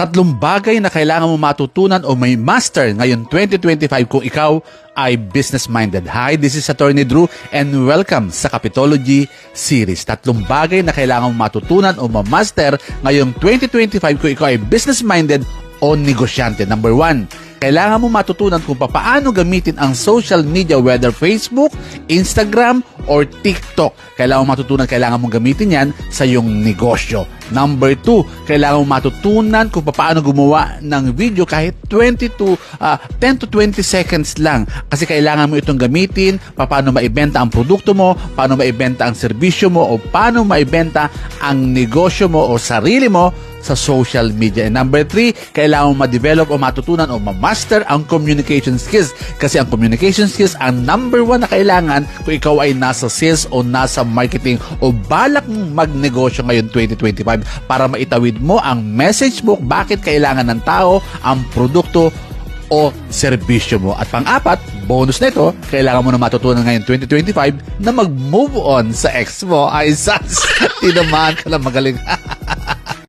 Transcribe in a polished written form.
Tatlong bagay na kailangan mo matutunan o may master ngayon 2025 kung ikaw ay business-minded. Hi, this is Attorney Drew and welcome sa Capitology Series. Tatlong bagay na kailangan mo matutunan o ma-master ngayong 2025 kung ikaw ay business-minded o negosyante. Number 1, kailangan mo matutunan kung paano gamitin ang social media, whether Facebook, Instagram, or TikTok. Kailangan mo matutunan, kailangan mong gamitin yan sa iyong negosyo. Number 2, kailangan mo matutunan kung paano gumawa ng video kahit 10 to 20 seconds lang. Kasi kailangan mo itong gamitin, paano maibenta ang produkto mo, paano maibenta ang serbisyo mo, o paano maibenta ang negosyo mo o sarili mo sa social media. And number 3, kailangan mo ma-develop o matutunan o ma-master ang communication skills. Kasi ang communication skills ang number 1 na kailangan kung ikaw ay nasa sales o nasa marketing o balak mong magnegosyo ngayon 2025 para maitawid mo ang message mo, bakit kailangan ng tao ang produkto o serbisyo mo. At pang-apat, bonus na ito, kailangan mo na matutunan ngayon 2025 na mag-move on sa ex mo. Ay, sas! Tinamaan ka lang magaling.